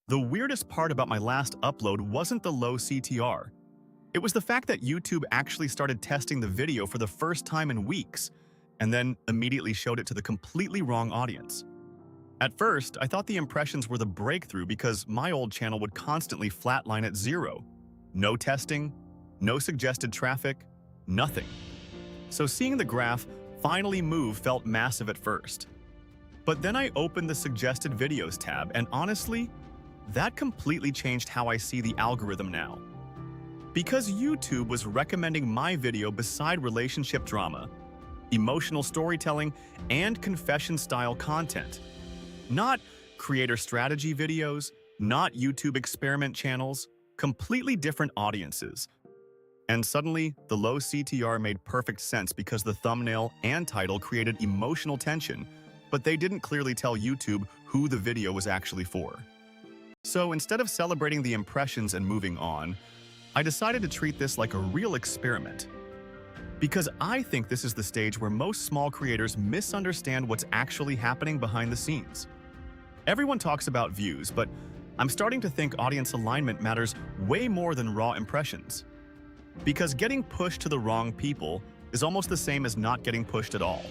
The weirdest part about my last upload wasn't the low CTR. It was the fact that YouTube actually started testing the video for the first time in weeks, and then immediately showed it to the completely wrong audience. At first, I thought the impressions were the breakthrough because my old channel would constantly flatline at 0. No testing, no suggested traffic, nothing. So seeing the graph finally move felt massive at first. But then I opened the suggested videos tab, and honestly, that completely changed how I see the algorithm now. Because YouTube was recommending my video beside relationship drama, emotional storytelling, and confession-style content. Not creator strategy videos, not YouTube experiment channels, completely different audiences. And suddenly, the low CTR made perfect sense because the thumbnail and title created emotional tension, but they didn't clearly tell YouTube who the video was actually for. So instead of celebrating the impressions and moving on, I decided to treat this like a real experiment. Because I think this is the stage where most small creators misunderstand what's actually happening behind the scenes. Everyone talks about views, but I'm starting to think audience alignment matters way more than raw impressions. Because getting pushed to the wrong people is almost the same as not getting pushed at all.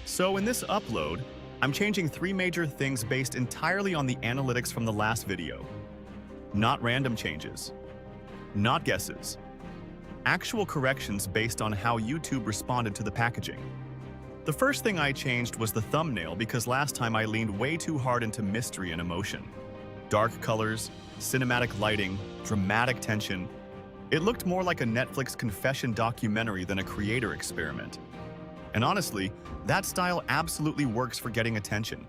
So in this upload, I'm changing 3 major things based entirely on the analytics from the last video. Not random changes. Not guesses. Actual corrections based on how YouTube responded to the packaging. The first thing I changed was the thumbnail because last time I leaned way too hard into mystery and emotion. Dark colors, cinematic lighting, dramatic tension. It looked more like a Netflix confession documentary than a creator experiment. And honestly, that style absolutely works for getting attention.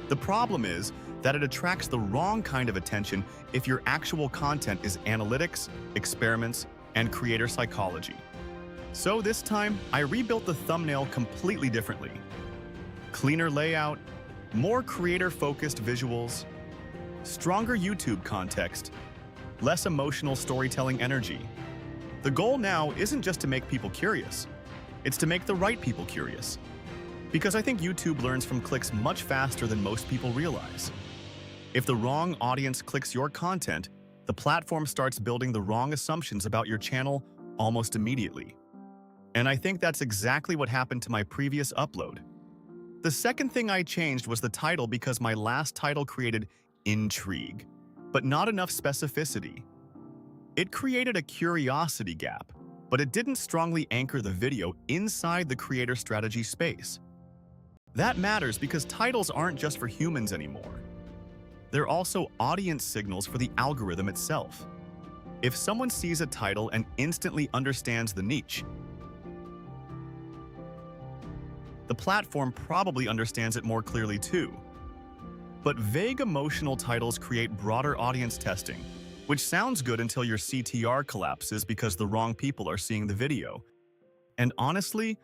The problem is that it attracts the wrong kind of attention if your actual content is analytics, experiments, and creator psychology. So this time, I rebuilt the thumbnail completely differently. Cleaner layout, more creator-focused visuals, stronger YouTube context, less emotional storytelling energy. The goal now isn't just to make people curious, it's to make the right people curious. Because I think YouTube learns from clicks much faster than most people realize. If the wrong audience clicks your content, the platform starts building the wrong assumptions about your channel almost immediately. And I think that's exactly what happened to my previous upload. The second thing I changed was the title because my last title created intrigue, but not enough specificity. It created a curiosity gap, but it didn't strongly anchor the video inside the creator strategy space. That matters because titles aren't just for humans anymore. They're also audience signals for the algorithm itself. If someone sees a title and instantly understands the niche, the platform probably understands it more clearly too. But vague emotional titles create broader audience testing, which sounds good until your CTR collapses because the wrong people are seeing the video. And honestly,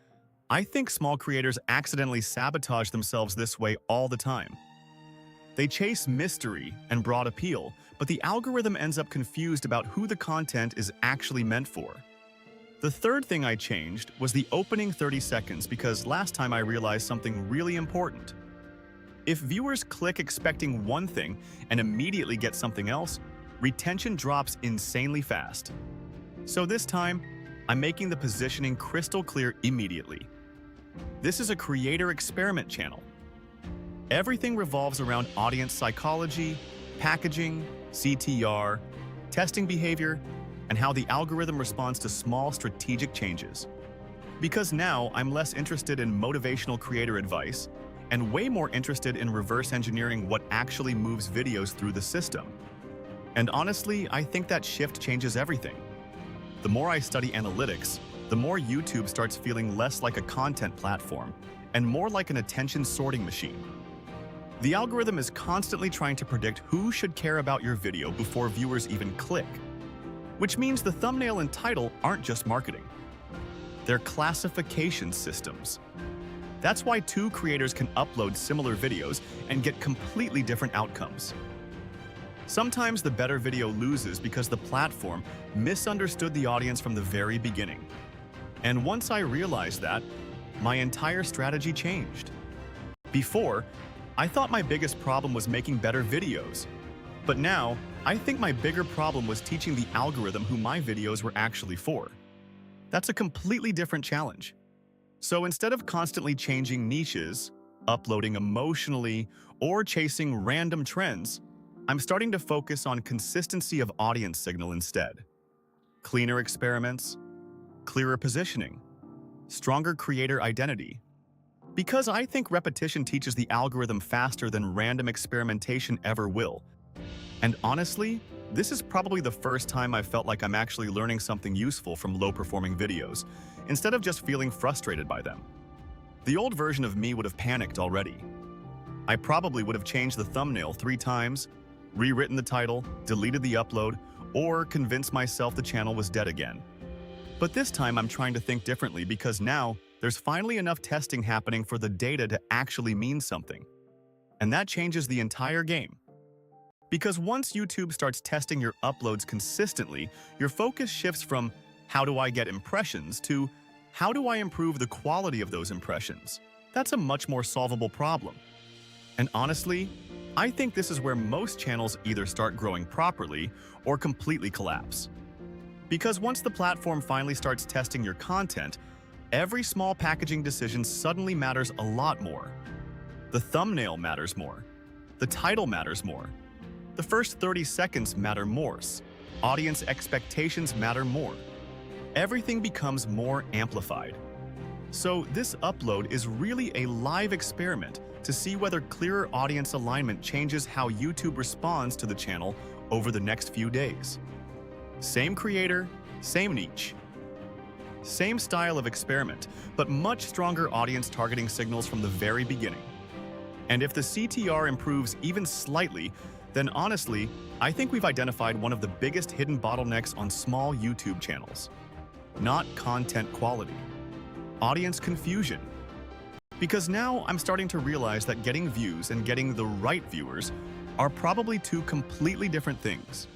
I think small creators accidentally sabotage themselves this way all the time. They chase mystery and broad appeal, but the algorithm ends up confused about who the content is actually meant for. The third thing I changed was the opening 30 seconds because last time I realized something really important. If viewers click expecting one thing and immediately get something else, retention drops insanely fast. So this time, I'm making the positioning crystal clear immediately. This is a creator experiment channel. Everything revolves around audience psychology, packaging, CTR, testing behavior, and how the algorithm responds to small strategic changes. Because now I'm less interested in motivational creator advice and way more interested in reverse engineering what actually moves videos through the system. And honestly, I think that shift changes everything. The more I study analytics, the more YouTube starts feeling less like a content platform and more like an attention sorting machine. The algorithm is constantly trying to predict who should care about your video before viewers even click. Which means the thumbnail and title aren't just marketing. They're classification systems. That's why 2 creators can upload similar videos and get completely different outcomes. Sometimes the better video loses because the platform misunderstood the audience from the very beginning. And once I realized that, my entire strategy changed. Before, I thought my biggest problem was making better videos. But now, I think my bigger problem was teaching the algorithm who my videos were actually for. That's a completely different challenge. So instead of constantly changing niches, uploading emotionally, or chasing random trends, I'm starting to focus on consistency of audience signal instead. Cleaner experiments, clearer positioning, stronger creator identity. Because I think repetition teaches the algorithm faster than random experimentation ever will. And honestly, this is probably the first time I've felt like I'm actually learning something useful from low-performing videos, instead of just feeling frustrated by them. The old version of me would have panicked already. I probably would have changed the thumbnail 3 times, rewritten the title, deleted the upload, or convinced myself the channel was dead again. But this time I'm trying to think differently because now there's finally enough testing happening for the data to actually mean something. And that changes the entire game. Because once YouTube starts testing your uploads consistently, your focus shifts from how do I get impressions to how do I improve the quality of those impressions? That's a much more solvable problem. And honestly, I think this is where most channels either start growing properly or completely collapse. Because once the platform finally starts testing your content, every small packaging decision suddenly matters a lot more. The thumbnail matters more. The title matters more. The first 30 seconds matter more. Audience expectations matter more. Everything becomes more amplified. So this upload is really a live experiment to see whether clearer audience alignment changes how YouTube responds to the channel over the next few days. Same creator, same niche. Same style of experiment, but much stronger audience targeting signals from the very beginning. And if the CTR improves even slightly, then honestly, I think we've identified one of the biggest hidden bottlenecks on small YouTube channels. Not content quality. Audience confusion. Because now I'm starting to realize that getting views and getting the right viewers are probably 2 completely different things.